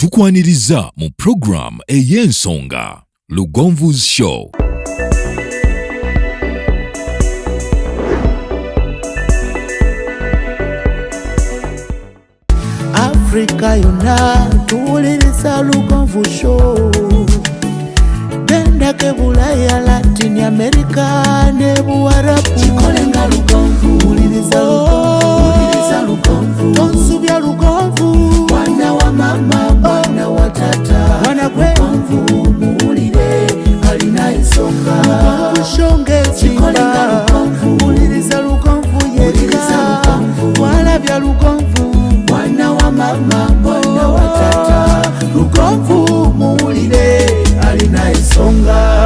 Tukwaniriza mu program ey'ensonga Lugonvu's Show. Africa yona tuwuliriza Lugonvu Show. Benda ke Bulaya, Latin America ne Buarabu. Chikolenga Lugonvu, wuliriza Lugonvu. Tonsubya Lugonvu, mwana wa mama, mwana wa tata. Mwana Lugonvu, muwulire alina ensonga. Lugonvu shonge chikolenga Lugonvu, wuliriza Lugonvu yeka. Walabya Lugonvu, mwana wa mama, mwana wa tata. Lugonvu muwulire alina ensonga.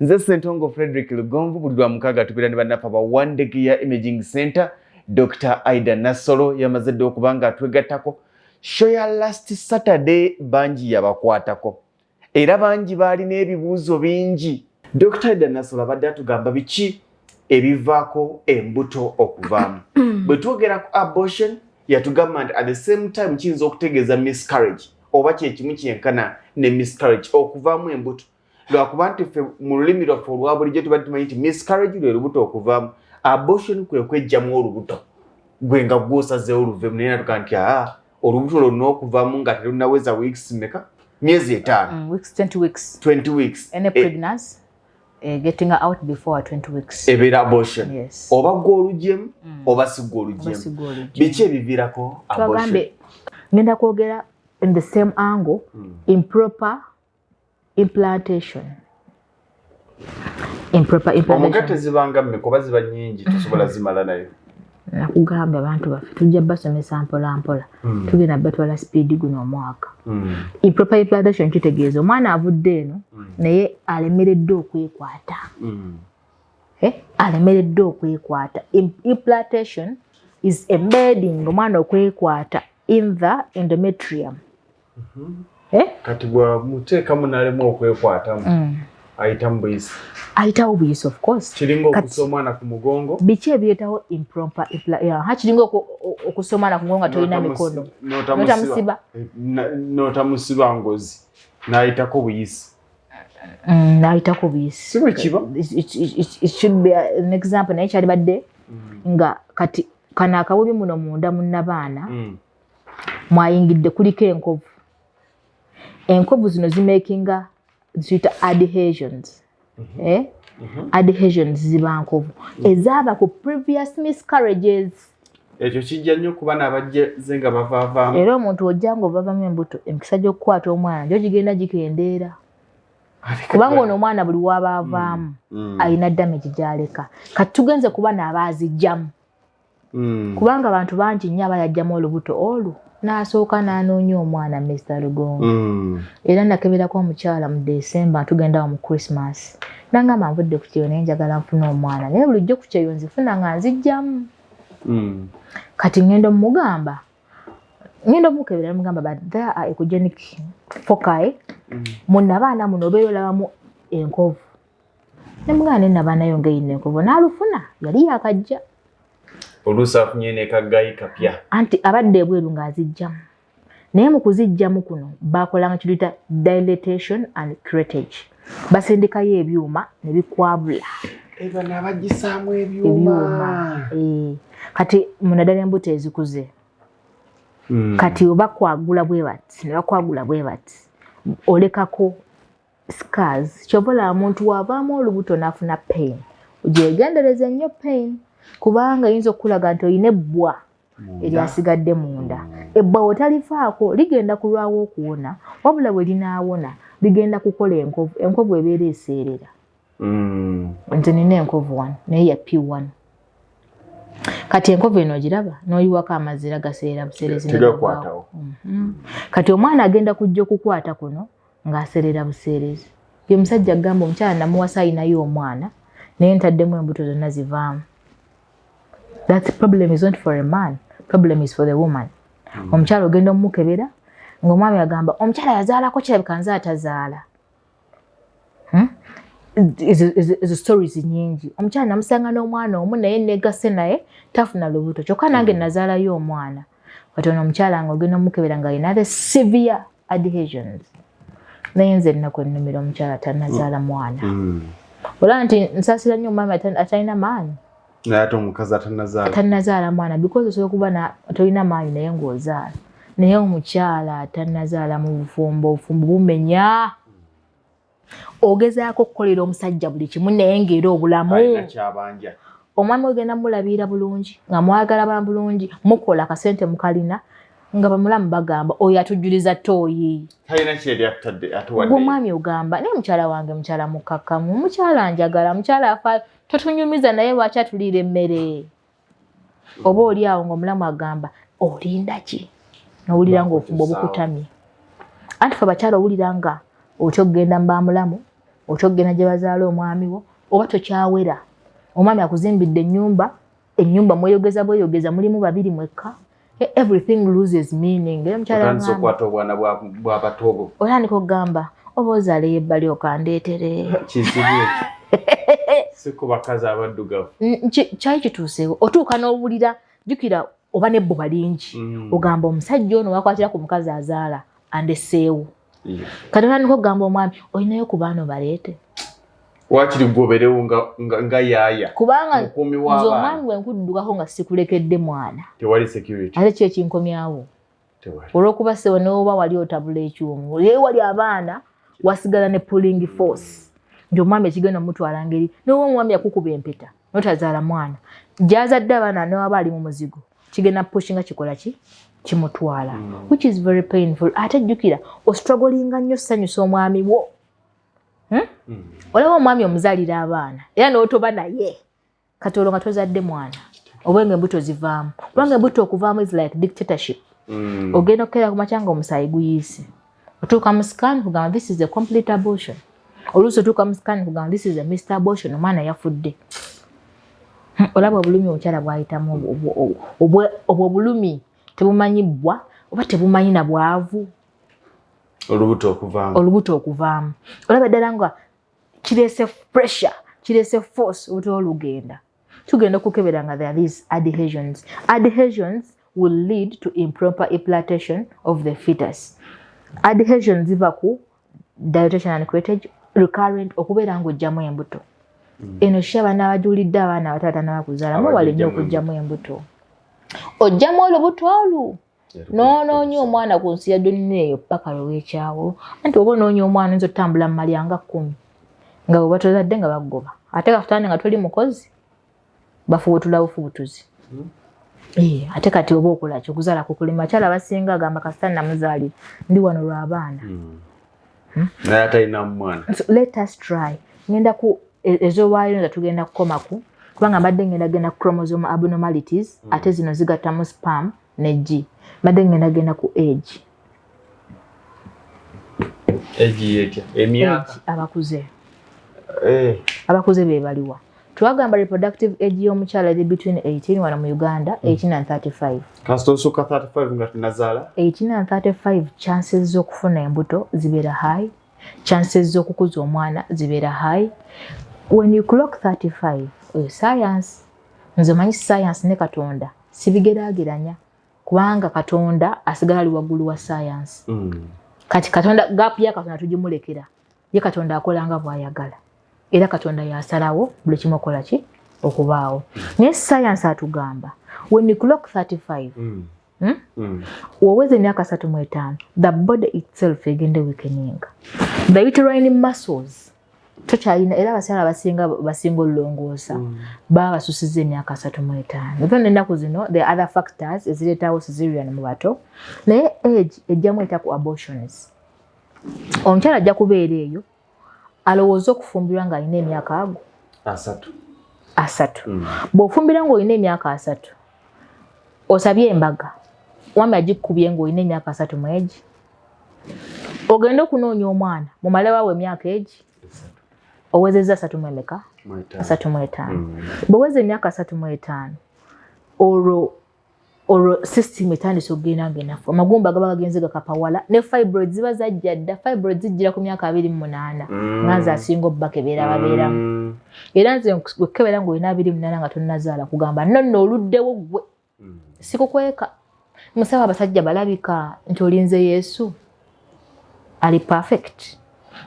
Nze Sentongo Frederick Lugonvu bulwa mukaga tubira ne bannafa ba One Gear Imaging Center. Dr. Aida Nasolo yamazedde okubanga atwegattako. Show ya last Saturday banji yabakwatako. Era banji bali n'ebibuuzo bingi. Dr. Aida Nasolo abadde atugamba biki ebivaako embuto okuvaamu. Bwe twogera ku abortion yatugamba nti at the same time kiyinza okutegeeza miscarriage oba kyekimu kyenkana ne miscarriage okuvaamu embuto. Lwakuba nti ffe mu lulimi lwaffe olwa bulijjo tubadde tumanyi nti miscarriage lwe lubuto okuvaamu. Abortion kwe kwejjamu olubuto gwe nga gw'osazeewo oluvemu naye natuga nti olubuto lwonna okuvaamu nga terunaweza weeks meka? Myezi 5. Weeks, 20 weeks. 20 weeks. Any pregnancy, getting her out before 20 weeks. Ebeera abortion. Yes. Oba gw'oluggyemu oba si gw'oluggyemu. Biki ebiviirako abortion? Tugambe ngenda kwogera in the same angle, improper implantation. Omugate zibanga mmeka oba ziba nnyingi tosobola zimala nayo? Nakugamba abantu baffe tujja basomesa mpola mpola. Tugenda batwala speed guno omwaka. Improper implantation kitegeeza omwana avudde eno naye alemereddwa okwekwata. Alemereddwa okwekwata. Implantation is embedding omwana okwekwata in the endometrium. Kati bwa muteekamu n'alemu okwekwatamu ayitamu buyisi. Ayitawo buyisi, of course. Kiringa okussa omwana ku mugongo. Biki ebyetawo improper kiringa okussa omwana ku mugongo nga tolina mikono. N'otamusiba ngozi. N'ayitako buyisi. N'ayitako buyisi. Si bwe kiba? It should be an example naye kyalibadde nga kati kano akawubi muno munda munnabaana mwayingidde kuliko enkovu. Enkovu zino zimakinga ziyita adhesions. Adhesions ziba nkovu ezaaba ku previous miscarriages. Ekyo kijja nnyo ku baana abajjeze nga bavaavaamu. Era omuntu ojja ng'ovavamu embuto emikisa gy'okukwata omwana gyo gigenda gikendeera. Kubanga ono omwana buli waba avaamu alina damage gy'aleka. Kati tugenze ku baana abaazijjamu. Kubanga abantu bangi nnyo abayajjamu olubuto olwo n'asooka n'anoonya omwana Mr. Lugonvu. Era nakeberako omukyala mu December tugenda mu Christmas. Nangamba nvudde ku kyeyo naye njagala nfune omwana. Naye bulijjo ku kyeyo nzifuna nga nzijjamu. Kati ngenda omukebera mugamba but there are echogenic foci. Munnabaana muno obeera olabamu enkovu. Ne mugamba ne nabaanayo ng'eyina enkovu n'alufuna yali yakajja. Oluusi afunye n'ekaggayi kapya. Anti abadde ebweru ng'azijjamu. Naye mu kuzijjamu kuno baakolanga kiruyita dilatation and curettage. Basendekayo ebyuma ne bikwabula. Eba n'abagisaamu ebyuma. Kati munaddala embuto ezikuze. Kati oba kwagula bwe bati ne bakwagula bwe bati. Olekako scars. Kyobola omuntu wavaamu olubuto n'afuna pain. Ogyegendereze nnyo pain. Kubanga yinza okulaga nti oyina ebbwa eryasigadde munda. Ebbwa otalifaako ligenda kulwawo okuwona wabula bwe linaawona ligenda kukola enkovu. Enkovu ebeera eseerera. Nze nina enkovu 1 naye ya P1. Kati enkovu eno ogiraba n'oyiwako amazira gaseerera buseerezi tegakwatawo. Kati omwana agenda kujja okukwata kuno ng'aseerera buseerezi. Ye musajja agamba omukyala namuwasa ayinayo omwana naye ntaddemu embuto zonna zivaamu. That problem is not for a man. Problem is for the woman. Omukyala ogenda omukebera ng'omwami agamba omukyala yazaalako kirabika nze atazaala. ezo stories nyingi. Omukyala namusanga n'omwana omu naye negase naye tafuna lubuto. Kyokka nange nazaalayo omwana. Kati ono omukyala nga ogenda omukebera nga alina the severe adhesions. Naye nze nnaku ennumira omukyala tannazaala mwana. Olaba nti nsaasira nnyo omwami atalina maanyi. Naye ate omukazi atannazaala mwana because osobola okuba tolina maanyi naye ng'ozaala. Naye omukyala atannazaala mu bufumbo bumenya. Ogezaako okukolera omusajja buli kimu naye ng'era obulamu. Omwami ogenda mulabira bulungi nga mwagala ba bulungi mukola akasente mukalina nga bamulamu bagamba oyo atujjuliza ttooyi. Talina kyeri atuwadde. Omwami ogamba naye mukyala wange mukyala mukakkamu, mukyala njagala, mukyala afa totunyumiza naye lwaki atuliira emmere. Oba oli awo ng'omulamu agamba olinda ki? Owulira ng'ofumba obukutamye. Anti fe abakyala owulira nga otya okugenda mu bamulamu, otya okugenda gye bazaala omwami wo, oba tokyawera. Omwami akuzimbidde ennyumba mweyogeza bweyogeza mulimu babiri mwekka. Everything loses meaning. Otandise okukwata obwana bw'abatogo. Otandika okugamba oba ozaaleyo ebbali okandeetere. Kizibu ekyo. Si ku bakazi abaddugavu. Kyali kituuseewo. Otuuka n'owulira jjukira oba n'ebbuba lingi. Ogamba omusajja ono wakwatira ku mukazi azaala andesseewo. Kati otandika okugamba omwami olinayo ku baana obaleete. Wakiri goberewo nga yaaya. Kubanga nze omwami bwe nkuddukako nga sikulekedde mwana. Tewali security. Ate ki ekinkomyawo? Tewali. Olw'okuba sewe n'oba wali otabula ekyuma. Ye wali abaana wasigala ne pulling force. Nti omwami ekigenda mutwala ngeri. N'oba omwami yakukuba empeta n'otazaala mwana. Gy'azadde abaana n'oba ali mu muzigo. Kigenda pushinga kikola ki? Kimutwala. Which is very painful. Ate jjukira ostrugglinga nnyo ssanyusa omwami wo. Olaba omwami omuzaalira abaana era n'otoba naye kati olwo nga tozadde mwana oba ng'embuto zivaamu kubanga embuto okuvaamu is like dictatorship. Ogenda okukeera ku makya nga omusaayi guyiise. Otuuka mu scan kugamba this is a complete abortion. Oluusi otuuka mu scan kugamba this is a missed abortion, omwana yafudde. Olaba obulumi omukyala bw'ayitamu obwo obulumi tebumanyibwa oba tebumanyi na bwavu. Olubuto okuvaamu. Olaba ddala nga kireese pressure, kireese force obuto olugenda. Tugenda okukebera nga there are these adhesions. Adhesions will lead to improper implantation of the fetus. Adhesions ziva ku dilatation and curettage, recurrent okubeera ng'ojjamu embuto. Eno abaana abajulidde abaana abataata n'abakuzaala muwale nnyo okujjamu embuto. Ojjamu olubuto olu. N'onoonya omwana ku nsi ya ddunnya eyo paka lw'ekyawo. Anti oba onoonya omwana nzo otambula mu malya nga 10 nga bwe batozadde nga bagoba. Ate kafutaane nga toli mukozi bafuutula bufuutuzi. Ate kati oba okola ki okuzaala kukulima. Abakyala abasinga agamba kasita namuzaalira ndi wano lw'abaana. Naye atalina mwana. Let us try. Ngenda ku ez'olwaliro nga tugenda kukomaku kubanga mbadde ngenda chromosome abnormalities ate zino zigattamu sperm ne G. Mbadde ngenda ku age. Age yetya? Emyaka? Abakuze. Abakuze be baliwa. Twagamba reproductive age y'omukyala eri between 18 wano mu Uganda, 18 and 35. Kasito osuka 35 nga tunazaala? 18 and 35 chances z'okufuna embuto zibeera high. Chances z'okukuza omwana zibeera high. When you clock 35, science, nze manyi science ne Katonda sibigeraageranya kubanga Katonda asigala ali waggulu wa science. Kati Katonda gap ya Katonda tugimulekera. Ye Katonda akola nga bw'ayagala. Era Katonda yasalawo buli kimu okola ki okubaawo. Naye science atugamba when you clock 35 woweze emyaka 35 the body itself egende weakening. The uterine muscles tokyalina era abakyala basinga olulongoosa baba basusiza emyaka 35. Even ennaku zino there are other factors ezireetawo cesarean mu bato naye age ejjamu eta ku abortions. Omukyala ajja kubeera eyo alowooza okufumbirwa ng'alina emyaka ago 3. Bw'ofumbira ng'olina emyaka 3 osabye embaga wambi agikubye ng'olina emyaka 3 mu egi ogenda okunoonya omwana mu malewawo emyaka egi owezezza 3 mu emeka 3 mu 5. Bw'oweza emyaka 3 mu 5 olwo olwo system etandise okugenda ng'enafu amagumba gaba gagenze gakapawala ne fibroids ziba zajja dda fibroids zijjira ku myaka 28 nganza asinga obbakebera babeeramu era nze okukebera ng'olina 28 nga tonnazaala kugamba nonno oluddewo gwe sikukweka musaba abasajja balabika nti olinze Yesu ali perfect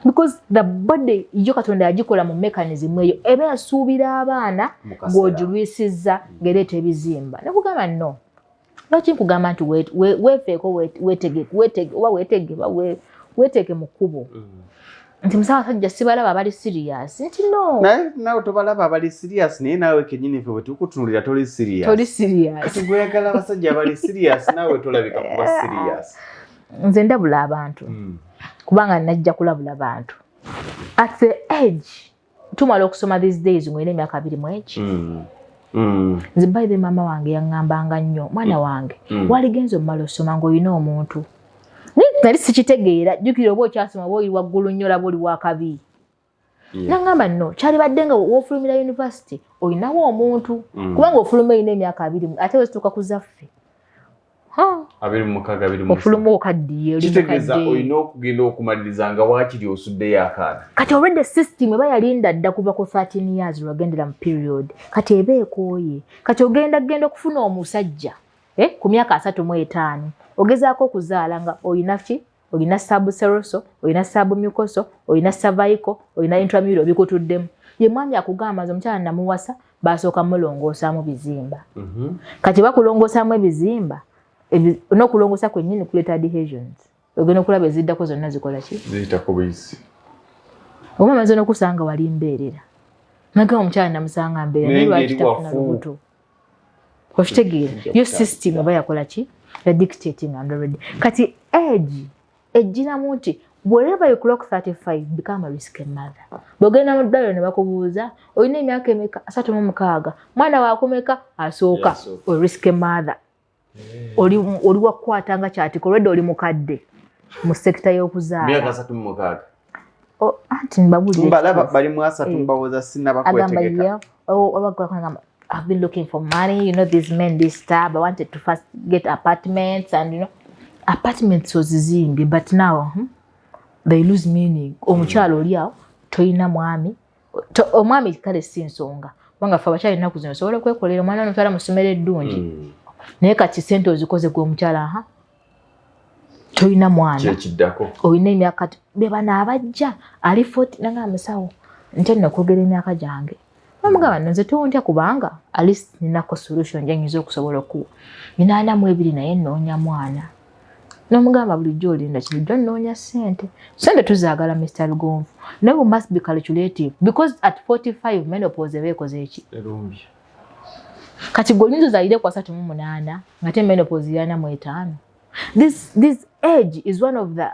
because the body yo Katonda yagikola mu mechanism eyo eba yasuubira abaana ng'ogirwisizza ng'ereeta ebizimba ne kugamba no lwaki nkugamba nti weefeeko weeteeke mu kkubo nti musaba abasajja sibalaba abali serious nti no nawe tobalaba abali serious naye naawe kennyini ffe wetukutunulira toli serious kati gweyagala abasajja abali serious naawe tolabika kuba serious nze ndabula abantu kubanga najja kulabula bantu at the age tumala okusoma these days ng'olina emyaka 21 nze by the mama wange yaŋŋambanga nnyo mwana wange waligenza omumala osoma ng'olina omuntu nali sikitegeera jjukira oba okyasoma oba oli waggulu nnyo olaba oli wakabi naŋŋamba nno kyalibadde nga woofulumira university olinawo omuntu kubanga ofuluma olina emyaka 20 ate wezituuka ku zaffe ofuluma okaddiye kitegeeza olina okugenda okumaliriza nga waakiri osuddeyo akaana kati already system eba yalinda dda kuva ku 13 years lwagendera mu period kati eba ekooye kati ogenda okufuna omusajja ku myaka 35 ogezaako okuzaala nga olina ki olina subseroso olina submucoso olina cervical olina intramural bikutuddemu ye mwami akugamba nze omukyala namuwasa basooka mulongoosaamu bizimba kati bakulongoosaamu ebizimba n'okulongoosa kwennyini kuleeta adhesions ogenda okulaba eziddako zonna zikola ki ziyitako buyisi omama maze n'okusanga wali mbeerera nagamba omukyala namusanga mbeerera naye lwaki tafuna lubuto okitegeera yo system eba yakola ki ya dictating already kati age ejjiramu nti wherever you clock 35 become a risky mother bw'ogenda mu ddwaliro ne bakubuuza olina emyaka emeka 36 mwana waakumeka asooka o risky mother oli wakwata nga kyatiko olwedde oli mukadde mu sekita y'okuzaala myaka 36 anti mbabulire mbalaba bali mu 3 mbawooza sinnabakwetegeka I've been looking for money, you know, these men, this tab. I wanted to first get apartments and, you know, apartments was zimbi, but now they lose meaning. Omukyalo liao, toina mwami. Omwami kale si nsonga. Wanga fa bakyali naku zino sobola kwekolera omwana n'otwala mu ssomero eddungi. Naye kati ssente ozikoze gwe omukyala toina mwana. Kyekiddako. Olina emyaka be bana abajja ali 40 nanga musawo. Nte nno kwogera emyaka gyange. Mugaba nze tontya kubanga at least ninako solution njengizo okusobola okuwa. Nina 42 naye nnoonya mwana. N'omugamba bulijjo olinda kijjo nnoonya ssente. Ssente tuzaagala Mr. Lugonvu. Naye we must be calculative because at 45 menopause eba ekoze eki? Erumbi. Kati gwolinzo zaalire kwa 38 ngate menopause ya 45. This age is one of the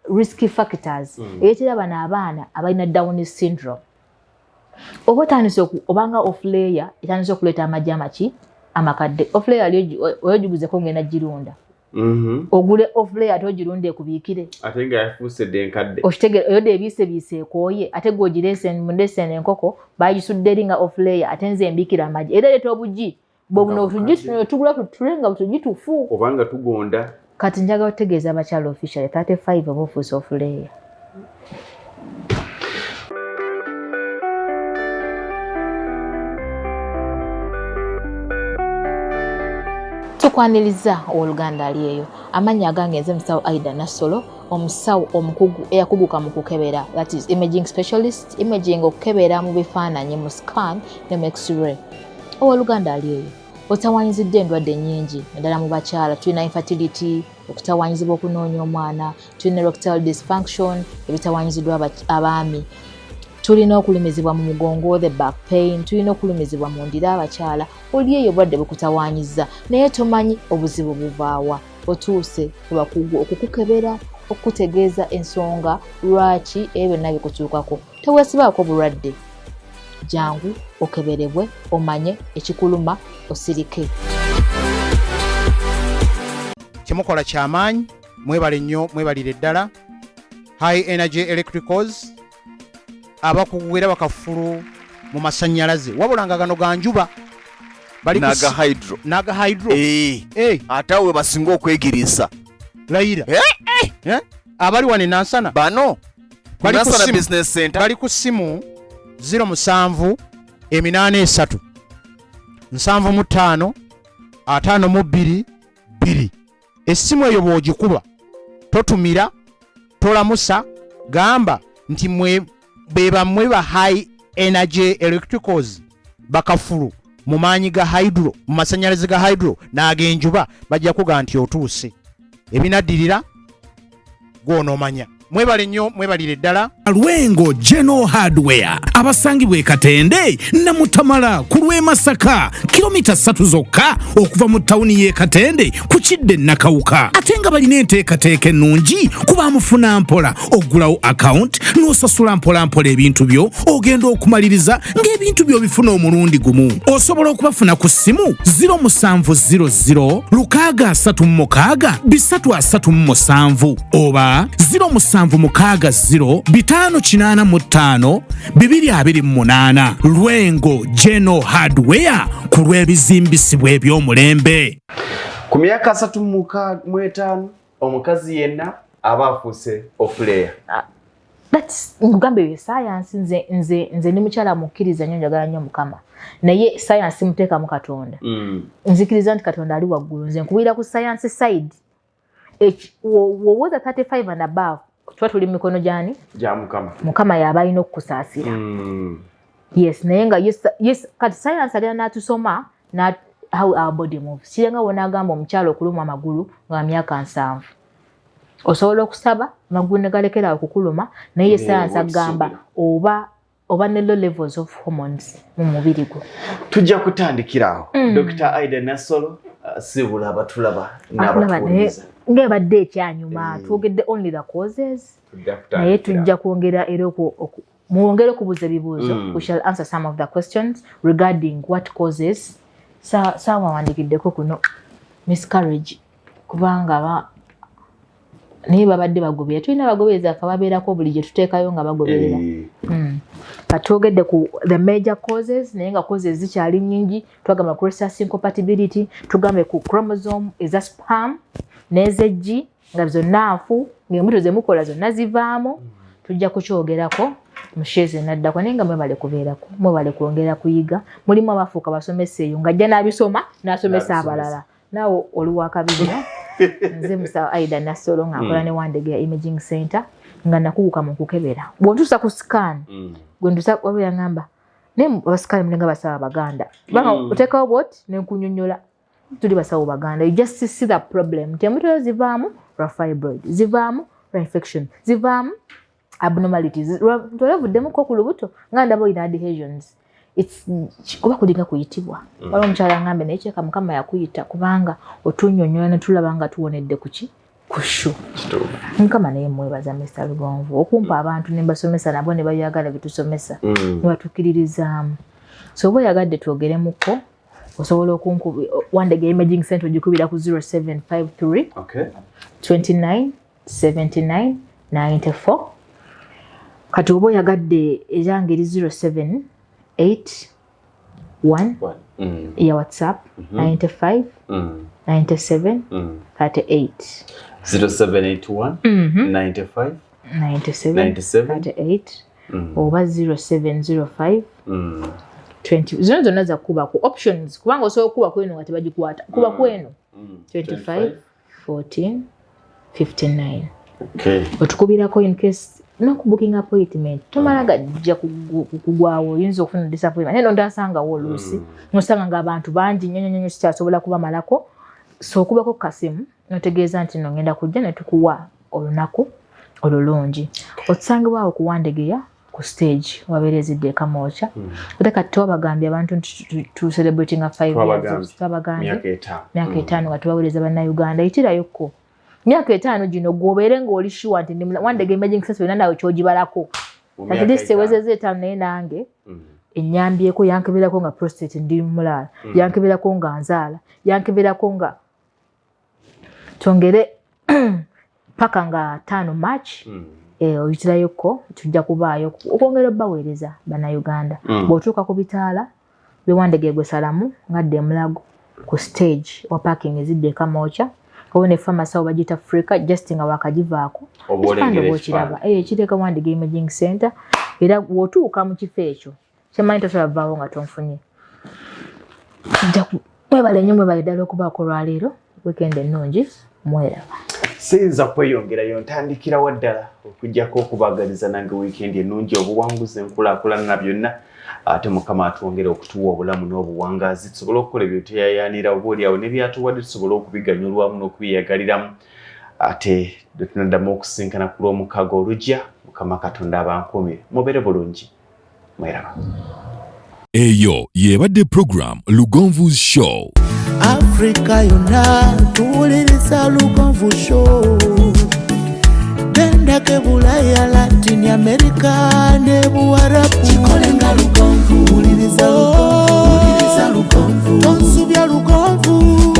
risky factors. Eyetera bana abaana abalina Down syndrome. Oba otandise obanga off-layer etandise okuleeta amagye amaki amakadde off-layer oyogibuzeko ngenda girunda ogule off-layer ate ogirunde ekubiikire ate nga yafuuse dde enkadde okitegere oyodde ebiise ekooye ate gwe ogirese enkoko bagisudde eri nga off-layer ate nze embiikira amagye era leeta obugi bwebuno otugi tugula tutule nga butugi tufu obanga tugonda kati njagala otegeeza abakyala official 35 oba ofuuse off-layer. Tukwaniriza oluganda aliyeyo amanya agange nze musawo Aida Nassolo omusawo omukugu eyakuguka mu kukebera that is imaging specialist imaging okukebera mu bifaananyi mu scan ne mu x-ray oluganda aliyeyo otawanyizidde endwadde nnyingi naddala mu bakyala tulina infertility okutawanyizibwa okunoonya omwana tulina erectile dysfunction ebitawanyiziddwa abaami tulina okulumizibwa mu mugongo the back pain tulina okulumizibwa mu ndira abakyala oli eyo obwadde bukutawanyiza naye tomanyi obuzibu buvaawa otuuse ku bakugu okukukebera okutegeeza ensonga lwaki ebyo byonna bikutuukako teweesibaako bulwadde jangu okeberebwe omanye ekikuluma osirike kyemukola kyamaanyi mwebale nnyo mwebalire ddala high energy electricals abakugu era bakafulu mu masannyalaze wabula nga gano ga njuba naga hydro atawe basinga okwegirisa layira abali wane nansana bano Nansana Business Center bali ku simu 07 83 75 52 2 essimu eyo bw'ogikuba totumira tolamusa gamba nti beba mwe ba high energy electricals bakafulu mu maanyi ga hydro mu masanyalaze ga hydro n'ag'enjuba bajja kuga nti otuuse ebinaddirira gw'onoomanya mwebale nnyo mwebalire ddala Lwengo General Hardware abasangibwa e Katende Namutamala ku lw'e Masaka kilomita 3 zokka okuva mu tawuni y'e Katende ku Kidde Nakawuka ate nga balina enteekateeka ennungi kuba mufuna mpola oggulawo account n'osasula mpola ebintu byo ogenda okumaliriza ng'ebintu byo bifuna omulundi gumu osobola okubafuna ku ssimu 0700 636 337 oba 0760 585 228 Lwengo General Hardware ku lw'ebizimbisibwa eby'omulembe. Ku myaka 35 omukazi yenna aba afuuse ofuleya. That's ngugambe science nze ni mukyala mukkiriza nnyo njagala nnyo Mukama. Naye science muteeka mu Katonda. Nzikiriza nti Katonda ali waggulu nze nkubira ku science side. Wowoza 35 and above tuba tuli mu mikono gyani? Gya Mukama. Mukama y'aba alina okukusaasira. Yes, naye nga yes kati science alina n'atusoma na how our body moves. Kirenga wona agamba omukyala okuluma amagulu nga myaka 7. Osobola okusaba amagulu ne galekera okukuluma naye science agamba oba ne low levels of hormones mu mubiri gwo. Tujja kutandikirawo. Dr. Aida Nassolo sibula abatulaba n'abatuwuliza. Ng'ebadde ekyanyuma twogedde only the causes. Naye tujja kwongera era mwongere kubuuza ebibuuzo. We shall answer some of the questions regarding what causes. Sawa wandikiddeko kuno miscarriage kubanga naye babadde bagoberera. Tulina abagobereza akababeerako buli gye tuteekayo nga bagoberera. Katwogedde ku the major causes naye nga causes zikyali nnyingi. Twagamba cross incompatibility, tugambe ku chromosome eza sperm n'ez'eggi nga zonna nfu ng'embuto ze mukola zonna zivaamu. Tujja kukyogerako musheze naddako naye nga mwebale kubeerako mwebale kwongera kuyiga. Mulimu abafuuka basomesa eyo ng'ajja n'abisoma n'asomesa abalala. Naawe oli wakabiri. Nze Musawo Aida Nassolo nga nkola ne Wandege ya Imaging Center nga nakuguka mu kukebera. Bw'ontuusa ku scan gwe ntuusa wabula yangamba naye abasikale mulenga basawo Baganda. Banga oteekawo bw'oti ne nkunyonnyola tuli basawo Baganda. You just see the problem. Nti embuto zivaamu lwa fibroid, zivaamu lwa infection, zivaamu abnormalities. Ntolavuddemukko ku lubuto nga ndaba olina adhesions. Kuba kulinga kuyitibwa. Waliwo omukyala ngambe naye kyeka Mukama yakuyita kubanga otunnyonnyola ne tulaba nga tuwonedde kuki? Kushu. Mukama naye mwebaza Mr. Lugonvu okumpa abantu ne basomesa nabo ne bayagala bitusomesa. Ne batukkiririzaamu. So oba oyagadde twogeremukko osobola okunkuba Wandege Imaging Center ogikubira ku 0753 29 79 94. Kati oba oyagadde eyange eri 078 1 ya WhatsApp 95 97 38 0781 95 97 38 oba 0705 20 zino zonna za kuba ku options kubanga osobola kuba kwenu nga tebagikwata kuba kwenu 25 14 59. Otukubirako in case no booking appointment tomala gajja kugwawo oyinza okufuna disappointment naye nondasangawo oluusi nosanga ng'abantu bangi nnyo sikyasobola kuba malako so okubako kasimu notegeeza nti no ngenda kujja ne tukuwa olunaku olulungi. Otusangibwawo ku Wandegeya ku stage wabeerezidde e Kamwokya. Ate kati twabagambye abantu tu celebrating 5 years twabagambye myaka 5 nga tubaweereza bannayuganda yitirayokko myaka 5 gino gwobeere ng'oli sure nti Wandege Imaging Center yonna nawe kyogibalako at least ewezezza 5 naye nange ennyambyeko yankeberako nga prostate ndi mulala yankeberako nga nzaala yankeberako nga twongere paka nga 5 March oyitirayokko tujja kubaayo okwongera obbaweereza bannayuganda bw'otuuka ku bitaala Wandege gwe salamu ngadde mulago ku stage wa parking ezidde kamocha obone pharmacy obagita Africa just nga wakajivaako obole kiraba kireka Wandege Imaging Center era wotuuka mu kifo ekyo kyemanyita twabaawo nga tonfunye mwebale nnyo mwebale ddala okubaako lwaleero weekend ennungi mweraba siyinza kweyongerayo ntandikirawo ddala okujjako okubagaliza nange weekend ennungi obuwanguzi enkulaakulana byonna ate mukama atwongere okutuwa obulamu n'obuwangaazi tusobole okukola ebyo teyayaanira obaoliawo ne byatuwadde tusobole okubiganyulwamu n'okubiyagaliramu ate tunaddamu okusinkana ku lw'omukago olujja mukama katonda abankuumire mubeere bulungi mweraba eyo yebadde program Lugonvu's Show. Africa yonna tuwuliriza Lugonvu Show. Genda ke Bulaya, Latin America ne Buarabu. Chikolenga Lugonvu. Wuliriza Lugonvu. Tonsubya Lugonvu.